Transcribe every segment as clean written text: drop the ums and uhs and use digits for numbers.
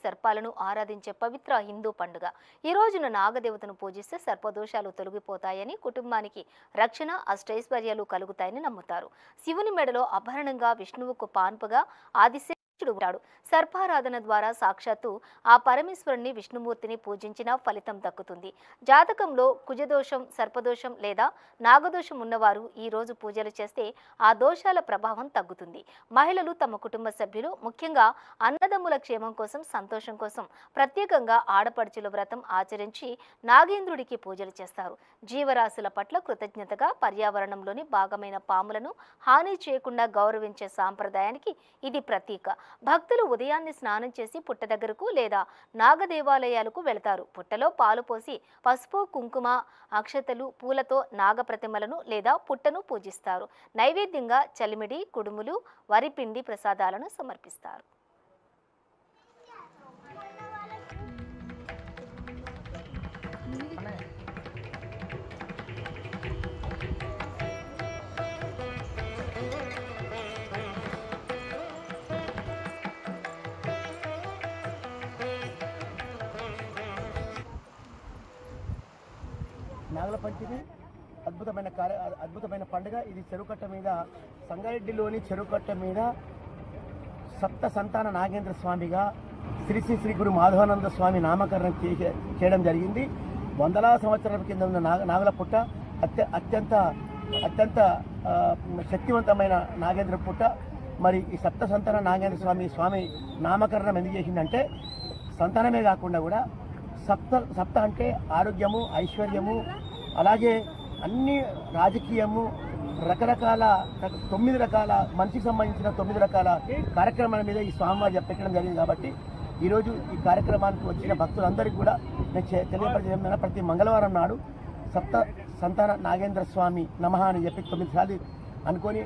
సర్పాలను ఆరాధించే పవిత్ర హిందూ పండుగ. ఈ రోజున నాగదేవతను పూజిస్తే సర్పదోషాలు తొలగిపోతాయని, కుటుంబానికి రక్షణ, అష్టైశ్వర్యాలు కలుగుతాయని నమ్ముతారు. శివుని మెడలో ఆభరణంగా విష్ణువుకు పాన్పుగా ఆదిశేషుడు ఉంటాడు. సర్పారాధన ద్వారా సాక్షాత్తు ఆ పరమేశ్వరుని విష్ణుమూర్తిని పూజించిన ఫలితం దక్కుతుంది. జాతకంలో కుజదోషం, సర్పదోషం లేదా నాగదోషం ఉన్నవారు ఈ రోజు పూజలు చేస్తే ఆ దోషాల ప్రభావం తగ్గుతుంది. మహిళలు తమ కుటుంబ సభ్యులు, ముఖ్యంగా అన్నదమ్ముల క్షేమం కోసం, సంతోషం కోసం ప్రత్యేకంగా ఆడపడుచుల వ్రతం ఆచరించి నాగేంద్రుడికి పూజలు చేస్తారు. జీవరాశుల పట్ల కృతజ్ఞతగా పర్యావరణంలోని భాగమైన పాములను హాని చేయకుండా గౌరవించే సాంప్రదాయానికి ఇది ప్రతీక. భక్తులు ఉదయాన్నే స్నానం చేసి పుట్ట దగ్గరకు లేదా నాగదేవాలయాలకు వెళతారు. పుట్టలో పాలు పోసి పసుపు, కుంకుమ, అక్షతలు, పూలతో నాగప్రతిమలను లేదా పుట్టను పూజిస్తారు. నైవేద్యంగా చలిమిడి, కుడుములు, వరిపిండి ప్రసాదాలను సమర్పిస్తారు. నాగల పంచమి అద్భుతమైన పండుగ. ఇది చెరుకట్ట మీద, సంగారెడ్డిలోని చెరుకట్ట మీద సప్త సంతాన నాగేంద్ర స్వామిగా శ్రీ శ్రీ శ్రీ గురు మాధవానంద స్వామి నామకరణం చేయడం జరిగింది. వందల సంవత్సరాల కింద ఉన్న నాగల పుట్ట అత్యంత శక్తివంతమైన నాగేంద్ర పుట్ట. మరి ఈ సప్త సంతాన నాగేంద్ర స్వామి నామకరణం ఎందుకు చేసిందంటే, సంతానమే కాకుండా కూడా సప్త అంటే ఆరోగ్యము, ఐశ్వర్యము, అలాగే అన్ని రాజకీయము, రకరకాల 9 రకాల మనిషికి సంబంధించిన 9 రకాల కార్యక్రమాల మీద ఈ స్వామివారు పెట్టడం జరిగింది. కాబట్టి ఈరోజు ఈ కార్యక్రమానికి వచ్చిన భక్తులందరికీ కూడా నేను తెలియపరిచిన ప్రతి మంగళవారం నాడు సప్త సంతాన నాగేంద్ర స్వామి నమః అని చెప్పి 9 సార్లు అనుకొని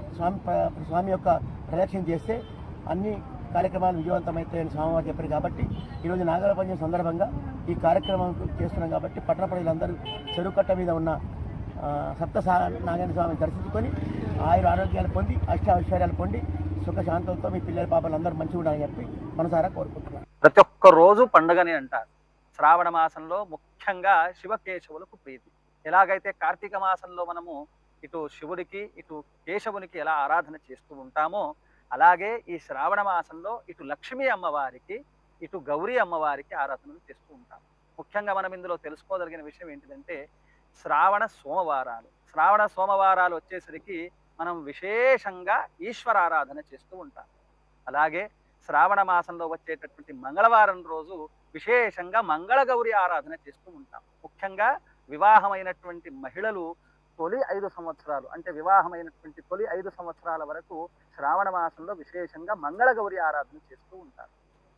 స్వామి యొక్క ప్రదక్షిణ చేస్తే అన్ని కార్యక్రమాలు విజయవంతమవుతాయని స్వామివారు చెప్పారు. కాబట్టి ఈరోజు నాగల పంచమి సందర్భంగా ఈ కార్యక్రమం చేస్తున్నాం. కాబట్టి పట్టణ ప్రజలందరూ చెరుకట్ట మీద ఉన్న సప్త నాగేంద్ర స్వామిని దర్శించుకొని ఆరోగ్యాలు పొంది, అష్టైశ్వర్యాలు పొంది, సుఖశాంతంతో మీ పిల్లల పాపలు అందరూ మంచిగా ఉండాలని చెప్పి మనసారా కోరుకుంటున్నాను. ప్రతి ఒక్క రోజు పండుగని అంటారు. శ్రావణ మాసంలో ముఖ్యంగా శివకేశవులకు ప్రీతి. ఎలాగైతే కార్తీక మాసంలో మనము ఇటు శివుడికి, ఇటు కేశవునికి ఎలా ఆరాధన చేస్తూ ఉంటామో, అలాగే ఈ శ్రావణ మాసంలో ఇటు లక్ష్మీ అమ్మవారికి, ఇటు గౌరీ అమ్మవారికి ఆరాధనలు చేస్తూ ఉంటాం. ముఖ్యంగా మనం ఇందులో తెలుసుకోదగిన విషయం ఏంటిదంటే, శ్రావణ సోమవారాలు వచ్చేసరికి మనం విశేషంగా ఈశ్వర ఆరాధన చేస్తూ ఉంటాం. అలాగే శ్రావణ మాసంలో వచ్చేటటువంటి మంగళవారం రోజు విశేషంగా మంగళగౌరి ఆరాధన చేస్తూ ఉంటాం. ముఖ్యంగా వివాహమైనటువంటి మహిళలు తొలి 5 సంవత్సరాలు, అంటే వివాహమైనటువంటి తొలి 5 సంవత్సరాల వరకు శ్రావణ మాసంలో విశేషంగా మంగళగౌరి ఆరాధన చేస్తూ ఉంటారు.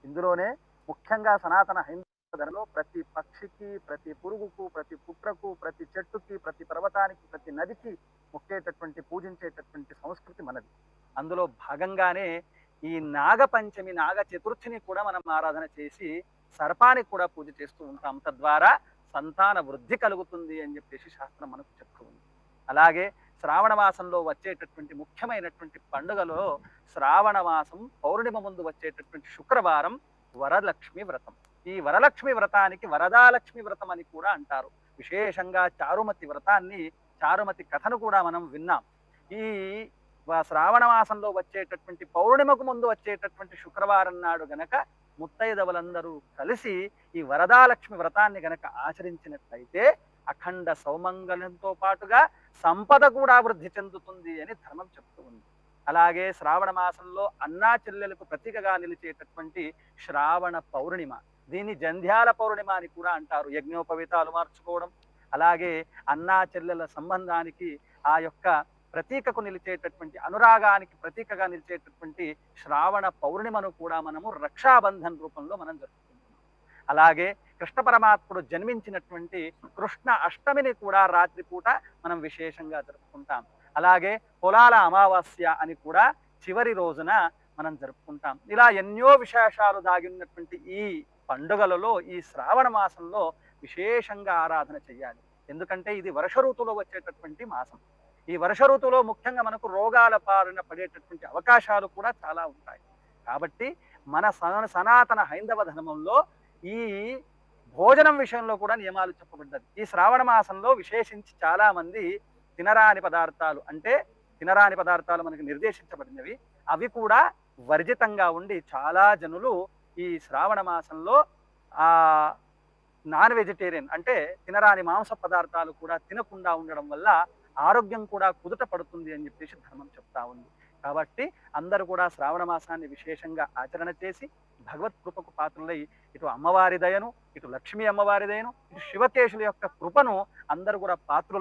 ఇందులోనే ముఖ్యంగా సనాతన హిందూ ధర్మంలో ప్రతి పక్షికి, ప్రతి పురుగుకు, ప్రతి పుట్రకు, ప్రతి చెట్టుకి, ప్రతి పర్వతానికి, ప్రతి నదికి మొక్కేటటువంటి, పూజించేటటువంటి సంస్కృతి మనది. అందులో భాగంగానే ఈ నాగపంచమి, నాగ చతుర్థిని కూడా మనం ఆరాధన చేసి సర్పానికి కూడా పూజ చేస్తూ ఉంటాం. తద్వారా సంతాన వృద్ధి కలుగుతుంది అని చెప్పేసి శాస్త్రం మనకు చెప్తూ ఉంది. అలాగే శ్రావణ మాసంలో వచ్చేటటువంటి ముఖ్యమైనటువంటి పండుగలో శ్రావణ మాసం పౌర్ణిమ ముందు వచ్చేటటువంటి శుక్రవారం వరలక్ష్మి వ్రతం. ఈ వరలక్ష్మి వ్రతానికి వరదాలక్ష్మి వ్రతం అని కూడా అంటారు. విశేషంగా చారుమతి వ్రతాన్ని, చారుమతి కథను కూడా మనం విన్నాం. ఈ శ్రావణ మాసంలో వచ్చేటటువంటి పౌర్ణిమకు ముందు వచ్చేటటువంటి శుక్రవారం నాడు గనక ముత్తైదవులందరూ కలిసి ఈ వరదాలక్ష్మి వ్రతాన్ని గనక ఆచరించినట్లయితే అఖండ సౌమంగళంతో పాటుగా సంపద కూడా వృద్ధి చెందుతుంది అని ధర్మం చెప్తూ ఉంది. అలాగే శ్రావణ మాసంలో అన్నా చెల్లెలకు ప్రతీకగా నిలిచేటటువంటి శ్రావణ పౌర్ణిమ, దీన్ని జంధ్యాల పౌర్ణిమ అని కూడా అంటారు. యజ్ఞోపవీతాలు మార్చుకోవడం, అలాగే అన్నా చెల్లెల సంబంధానికి ఆ యొక్క ప్రతీకకు నిలిచేటటువంటి, అనురాగానికి ప్రతీకగా నిలిచేటటువంటి శ్రావణ పౌర్ణిమను కూడా మనము రక్షాబంధన్ రూపంలో మనం జరుపుకుంటున్నాం. అలాగే కృష్ణ పరమాత్ముడు జన్మించినటువంటి కృష్ణ అష్టమిని కూడా రాత్రిపూట మనం విశేషంగా జరుపుకుంటాం. అలాగే పొలాల అమావాస్య అని కూడా చివరి రోజున మనం జరుపుకుంటాం. ఇలా ఎన్నో విశేషాలు దాగి ఉన్నటువంటి ఈ పండుగలలో ఈ శ్రావణ మాసంలో విశేషంగా ఆరాధన చేయాలి. ఎందుకంటే ఇది వర్ష ఋతువులో వచ్చేటటువంటి మాసం. ఈ వర్ష ఋతువులో ముఖ్యంగా మనకు రోగాల బారిన పడేటటువంటి అవకాశాలు కూడా చాలా ఉంటాయి. కాబట్టి మన సనాతన హైందవ ధర్మంలో ఈ భోజనం విషయంలో కూడా నియమాలు చెప్పబడ్డది. ఈ శ్రావణ మాసంలో విశేషించి చాలా మంది తినరాని పదార్థాలు, అంటే తినరాని పదార్థాలు మనకి నిర్దేశించబడినవి, అవి కూడా వర్జితంగా ఉండి చాలా జనులు ఈ శ్రావణ మాసంలో ఆ నాన్ వెజిటేరియన్ అంటే తినరాని మాంస పదార్థాలు కూడా తినకుండా ఉండడం వల్ల ఆరోగ్యం కూడా కుదుట పడుతుంది అని చెప్పేసి ధర్మం చెప్తా ఉంది. కాబట్టి అందరూ కూడా శ్రావణ మాసాన్ని విశేషంగా ఆచరణ చేసి భగవత్ కృపకు పాత్రులై ఇటు అమ్మవారి దయను, ఇటు లక్ష్మీ అమ్మవారి దయను, ఇటు శివకేశుల యొక్క కృపను అందరూ కూడా పాత్రులు